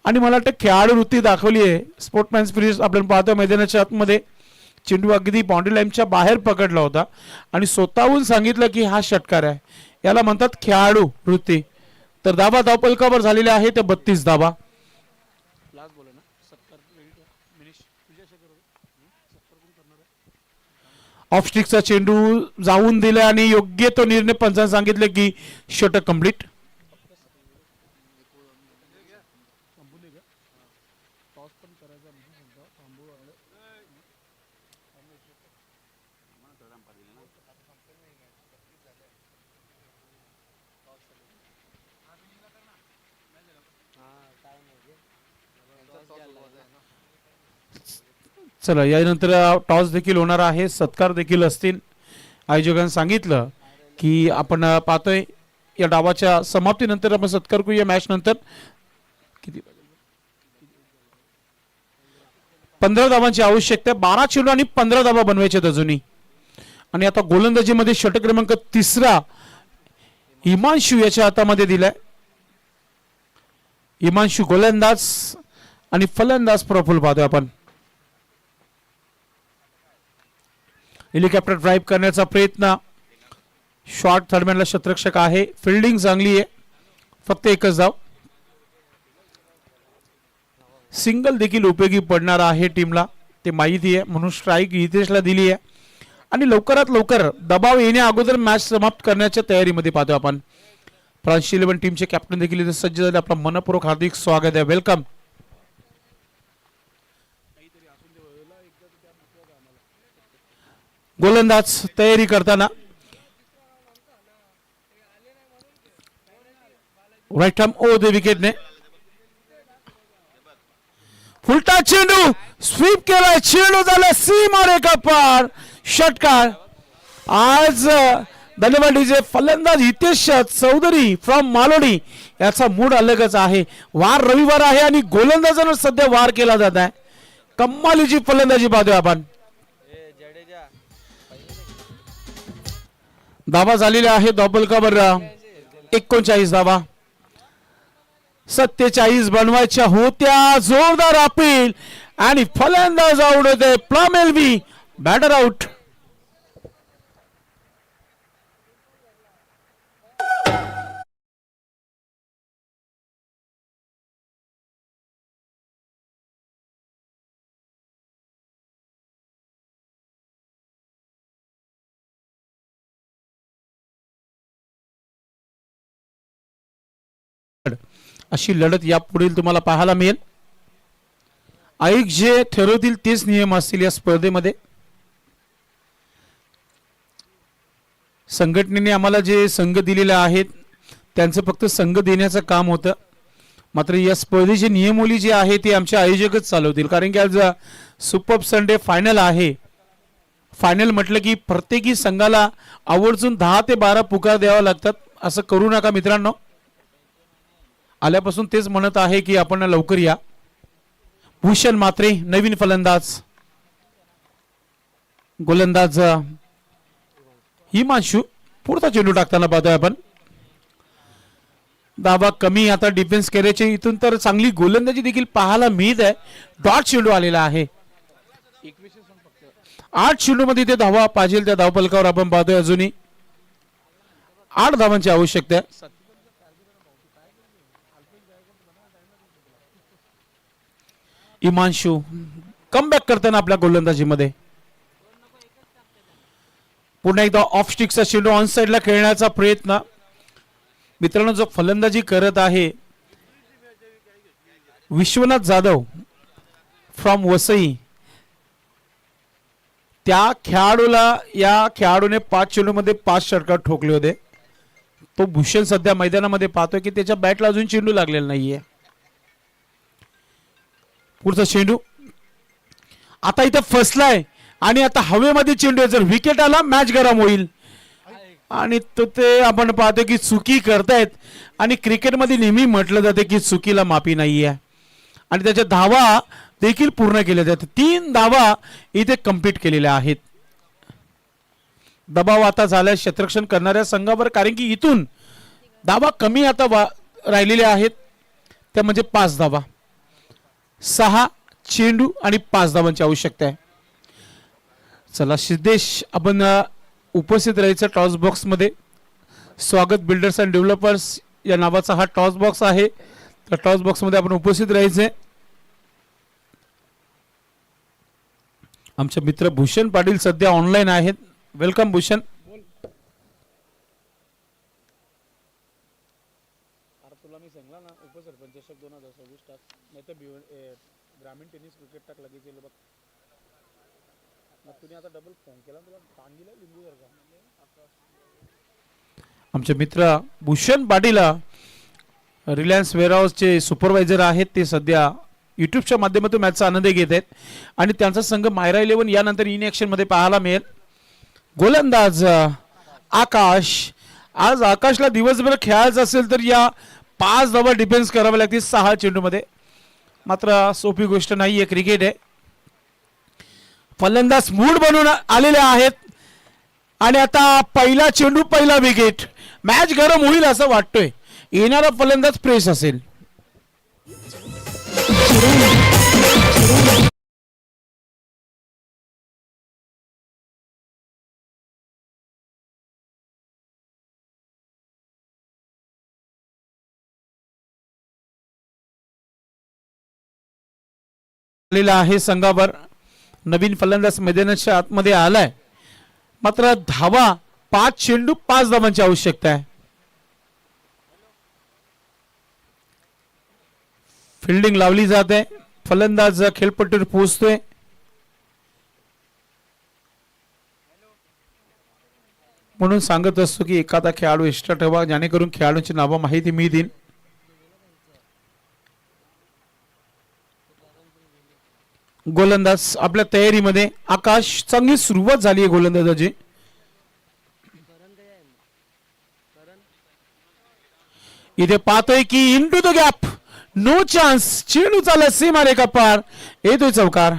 आणि मला वाटतं खेळाडू वृत्ती दाखवली आहे, स्पोर्टमॅन स्पिरिट आपण पाहतोय। मैदानाच्या आतमध्ये चेंडू अगदी बाउंड्री लाईनच्या बाहेर पकडला होता, आणि स्वतःहून सांगितलं की हा षटकार आहे, याला म्हणतात खेळाडू वृत्ती। तर धावा धावफलकावर झालेल्या आहे ते 32 धावा। ऑफ स्टिकचा चेंडू जाऊन दिला आणि योग्य तो निर्णय पंचांनी सांगितले की षटक कंप्लीट. चला यानंतर टॉस देखील होणार आहे, सत्कार देखील असतील. आयोजकांनी सांगितलं की आपण पाहतोय या डावाच्या समाप्तीनंतर आपण सत्कार करूया. मॅच नंतर किती 15 धावांची आवश्यकता, 12 चेंडू आणि 15 धावा बनवायचे अजूनही. आणि आता गोलंदाजीमध्ये षटक क्रमांक 3 हिमांशू याच्या हातामध्ये दिलाय. हिमांशू गोलंदाज आणि फलंदाज प्रफुल्ल पाहतोय आपण. हेलिकॉप्टर ड्राईव्ह करण्याचा प्रयत्न, शॉर्ट थर्डमॅनला शतरक्षक आहे, फिल्डिंग चांगली आहे, फक्त एकच धाव. सिंगल देखील उपयोगी पडणार आहे टीमला, ते माहिती आहे, म्हणून स्ट्राईक हितेशला दिली आहे. आणि लवकरात लवकर दबाव येण्या अगोदर मॅच समाप्त करण्याच्या तयारीमध्ये पाहतो आपण. फ्रान्स 11 टीमचे कॅप्टन देखील इथे सज्ज झाले. आपला मनपूर्वक हार्दिक स्वागत आहे, वेलकम. गोलंदाज तयारी करताना राईट आर्म ओ द विकेटने फुलटा चेंडू स्वीप केलाय, चेंडू झाला सीमा रेखा पार, षटकार. आज धन्यवाद फलंदाज हितेश चौधरी फ्रॉम मालोडी याचा मूड अलगच आहे. वार रविवार आहे आणि गोलंदाजांवर सध्या वार केला जात आहे. कमालीची फलंदाजी पाहतोय आपण. धावा झालेल्या आहे धावफलकावर 39 धावा, 47 बनवायच्या होत्या. जोरदार अपील आणि फलंदाज आउट होते. Plumb LB batter out. अशी लढत यापुढील तुम्हाला पाहायला मिळेल. आयोजक जे ठरवतील तेच नियम असतील या स्पर्धेमध्ये. संघटनेने आम्हाला जे संघ दिलेले आहेत त्यांचं फक्त संघ देण्याचं काम होतं. मात्र या स्पर्धेचे नियमावली जी आहे ती आमचे आयोजकच चालवतील. कारण की आज सुपर संडे फायनल आहे. फायनल म्हटलं की प्रत्येकी संघाला आवर्जून 10 ते 12 पुकार द्यावा लागतात. असं करू नका मित्रांनो. आल्यापासून तेच म्हणत आहे की आपण लवकर या. भूषण मात्रे नवीन फलंदाज, गोलंदाज हिमांशू पुढचा चेंडू टाकताना पाहतोय आपण. धावा कमी, आता डिफेन्स करायचे. इथून तर चांगली गोलंदाजी देखील पाहायला मिळत आहे. डॉट चेंडू आलेला आहे. 8 चेंडू मध्ये ते धावा पाहिजे त्या धावफलकावर आपण पाहतोय. अजूनही 8 धावांची आवश्यकता आहे. हिमांशू कमबॅक करताना आपल्या गोलंदाजीमध्ये पुन्हा एकदा ऑफ स्टिकचा चेंडू ऑन साइडला खेळण्याचा प्रयत्न. मित्रांनो, जो फलंदाजी करत आहे विश्वनाथ जाधव फ्रॉम वसई, त्या खेळाडूला या खेळाडूने 5 चेंडूमध्ये 5 षटकार ठोकले होते. तो भूषण सध्या मैदानामध्ये पाहतोय की त्याच्या बॅटला अजून चेंडू लागलेला नाहीये. पुढचा चेंडू आता इथे फसलाय आणि आता हवेमध्ये चेंडू, जर विकेट आला मॅच गरम होईल. आणि तो ते आपण पाहतो की चुकी करतायत. आणि क्रिकेटमध्ये नेहमी म्हटलं जाते की चुकीला माफी नाहीये. आणि त्याच्या धावा देखील पूर्ण केल्या जातात. 3 धावा इथे कंप्लीट केलेल्या आहेत. दबाव आता झालाय क्षेत्ररक्षण करणाऱ्या संघावर, कारण की इथून धावा कमी आता राहिलेले आहेत. त्या म्हणजे 5 धावा, 6 चेंडू आणि 5 धावांची आवश्यकता आहे. चला सिद्धेश, आपण उपस्थित राहायचं टॉस बॉक्स मध्ये. स्वागत बिल्डर्स अँड डेव्हलपर्स या नावाचा हा टॉस बॉक्स आहे. त्या टॉस बॉक्स मध्ये आपण उपस्थित राहायचंय. आमचे मित्र भूषण पाटील सध्या ऑनलाईन आहेत. वेलकम भूषण. तुला मी सांगला ना उपसरपंच 2026 टाक नाही तर ग्रामीण टेनिस क्रिकेट टाक लगेच येईल बघ. मग तुम्ही आता डबल फोन केला तुला ताण दिला लिंबू जर का. आमचे मित्र भूषण पाटील रिलायन्स वेअरहाऊसचे सुपरवायझर आहेत. ते सध्या यूट्यूबच्या माध्यमातून मॅचचा आनंद घेत आहेत आणि त्यांचा संघ मायरा 11 यानंतर इन ॲक्शनमध्ये पाहायला मिळेल. गोलंदाज आकाश. आज आकाशला दिवसभर खेळायचं असेल तर या 5 धावा डिफेन्स करावे लागतील 6 चेंडूमध्ये. मात्र सोपी गोष्ट नाही आहे. क्रिकेट आहे. फलंदाज मूड बनवून आलेले आहेत आणि आता पहिला चेंडू पहिला विकेट. मॅच गरम होईल असं वाटतोय. येणारा फलंदाज फ्रेश असेल. आहे संघावर नवीन फलंदाज मैदानाच्या आतमध्ये आलाय. मात्र धावा 5 चेंडू 5 धावांची आवश्यकता आहे. फिल्डिंग लावली जाते. फलंदाज खेळपट्टीवर पोहोचतोय. म्हणून सांगत असतो की एखादा खेळाडू एक्स्ट्रा ठेवा जेणेकरून खेळाडूंची नावं माहिती मिळतील. गोलंदाज आपल्या तयारीमध्ये. आकाश चांगली सुरुवात झाली आहे गोलंदाजाची. इथे पाहतोय की into the gap. No chance. चेंडू चालला सीमारेखा पार. येतोय चौकार.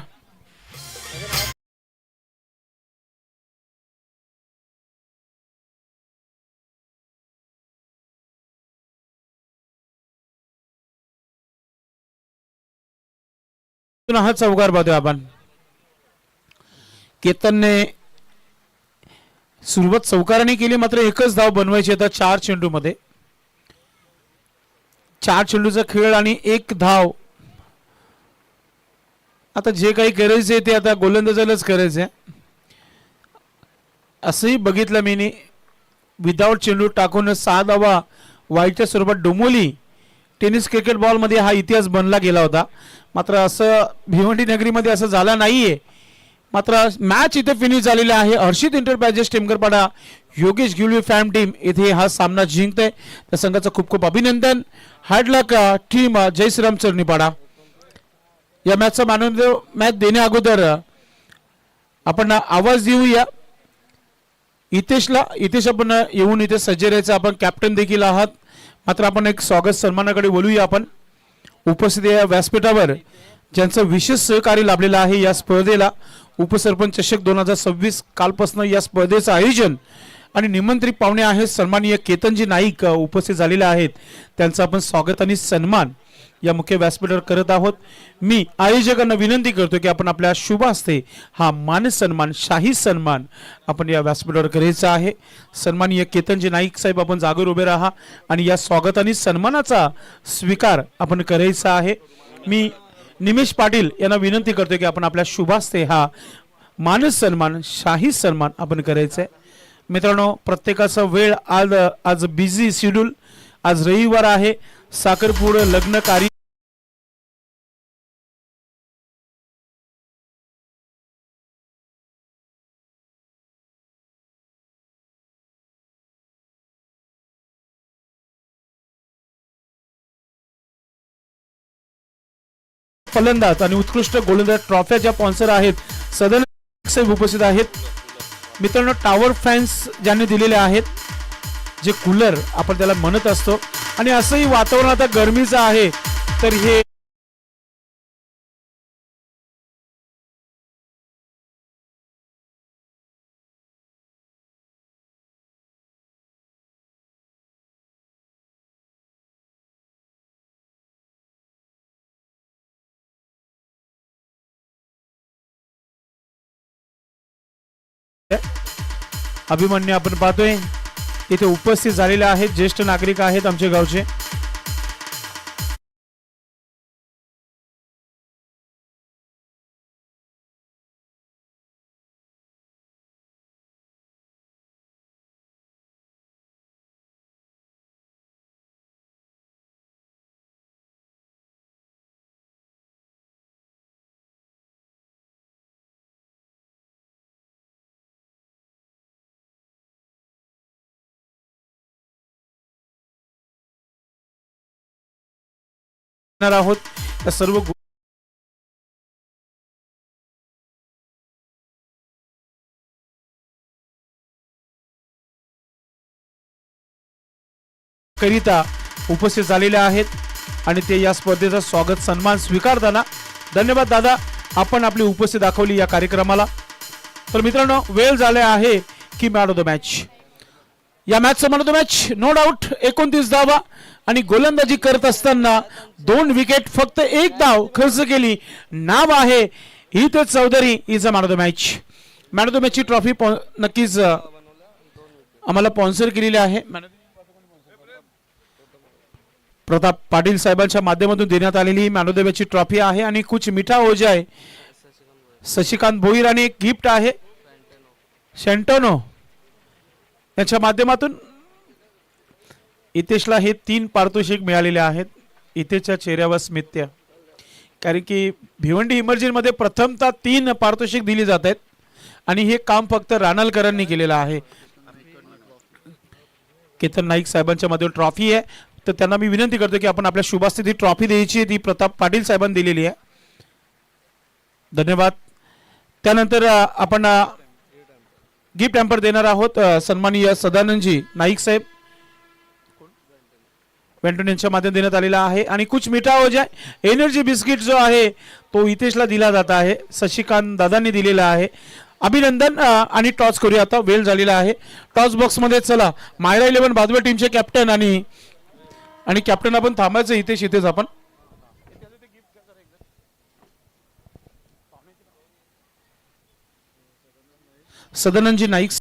हा चौकार पाहतोय आपण. केतनने सुरुवात चौकाराने केली मात्र एकच धाव बनवायची आता 4 चेंडू मध्ये. 4 चेंडूचा खेळ आणि 1 धाव. आता जे काही करायचंय ते आता गोलंदाजालाच करायचंय. असंही बघितलं मी विदाउट चेंडू टाकून 6 धावा वाईटच्या स्वरूपात डोंबवली. टेनिस क्रिकेट बॉल मध्ये हा इतिहास बनला गेला होता. मात्र असं भिवंडी नगरीमध्ये असं झालं नाहीये. मात्र मॅच इथे फिनिश झालेला आहे. हर्षित एंटरप्राइजेस टेमकरपाडा योगेश गिवली फॅम टीम इथे हा सामना जिंकते. त्या संघाचं खूप खूप अभिनंदन. हार्ड लक टीम जय श्रीराम चरणीपाडा. या मॅचचा मानवंद मॅच देण्या अगोदर आपण आवाज देऊया इतेशला. इतेश आपण येऊन इथे सज्ज राहायचं. आपण कॅप्टन देखील आहात. मात्र आपण एक स्वागत सन्मानाकडे बोलूया. आपण उपस्थित या व्यासपीठावर ज्यांचं विशेष सहकार्य लाभलेलं आहे या स्पर्धेला. उपसरपंच चषक 2026 कालपासून या स्पर्धेचं आयोजन आणि निमंत्रित पाहुणे आहेत सन्माननीय केतनजी नाईक उपस्थित झालेले आहेत. त्यांचं आपण स्वागत आणि सन्मान या मुख्य व्यासपीठावर करत आहोत. मी आयोजकांना विनंती करतो की आपण आपल्या शुभ हस्ते हा मान सन्मान शाही सन्मान आपण या व्यासपीठावर करायचा आहे. सन्माननीय केतनजी नाईक साहेब आपण जागेवर उभे राहा आणि या स्वागत आणि सन्मानाचा स्वीकार आपण करायचा आहे. मी निमेश पाटील यांना विनंती करतो की आपण आपल्या शुभ हस्ते हा मान सन्मान शाही सन्मान आपण करायचा आहे. मित्रांनो प्रत्येकाचा वेळ आज बिझी शेड्यूल. आज रविवार आहे. साखरपूड लग्न कार्य फलंदाज आणि उत्कृष्ट गोलंदाज ट्रॉफ्या ज्या स्पॉन्सर आहेत सदन साहेब उपस्थित आहेत. मित्रांनो टॉवर फॅन्स ज्यांनी दिलेले आहेत जे कूलर आपण त्याला म्हणत असतो आणि असंही वातावरण आता गरमीचं आहे तर हे अभिमन्यू आपण पाहतोय इथे उपस्थित झालेले आहेत. ज्येष्ठ नागरिक आहेत आमच्या गावचे. देणार आहोत त्या सर्व करिता उपस्थित झालेले आहेत आणि ते या स्पर्धेचा स्वागत सन्मान स्वीकारताना धन्यवाद दादा, आपण आपली उपस्थिती दाखवली या कार्यक्रमाला. तर मित्रांनो, वेळ झाले आहे की मॅन ऑफ द मॅच. या मॅचचा man of the match no doubt 29 धावा आणि गोलंदाजी करत असताना 2 विकेट फक्त 1 धाव खर्च केली. नाव आहे Hit Chaudhary is a man of the match. Man of the मॅचची ट्रॉफी नक्कीच आम्हाला स्पॉन्सर केलेली आहे. प्रताप पाटील साहेबांच्या माध्यमातून देण्यात आलेली मॅन ऑफ द मॅचची ट्रॉफी आहे आणि कुछ मिठा हो जाए शशिकांत भोईर आणि एक गिफ्ट आहे शेंटोनो यांच्या माध्यमातून. इतेशला हे 3 पारितोषिक मिळालेले आहेत. इतेशच्या चेहऱ्यावर स्मित्य, कारण की भिवंडी इमर्जन्सीमध्ये प्रथमतः 3 पारितोषिक दिली जात आहेत आणि हे काम फक्त रानलकरांनी केलेलं आहे. केतन नाईक साहेबांच्या मध्ये ट्रॉफी आहे, तर त्यांना मी विनंती करतो की आपण आपल्या शुभास्थिती ट्रॉफी द्यायची, ती प्रताप पाटील साहेबांनी दिलेली आहे. धन्यवाद. त्यानंतर आपण गिफ्ट हॅम्पर देणार आहोत. सन्माननीय सदानंदजी नाईक साहेब वेंटून यांच्या माध्यमातून देण्यात आलेला आहे. आणि कुछ मिठा हो जाए एनर्जी बिस्किट जो आहे तो हितेशला दिला जात आहे, शशिकांत दादांनी दिलेला आहे. अभिनंदन. आणि टॉस करूया आता, वेळ झालेला आहे. टॉस बॉक्स मध्ये चला, मायरा 11 बाजवे टीमचे कॅप्टन आणि कॅप्टन आपण थांबायचं हितेश, इथेच आपण सदानंदजी नाईक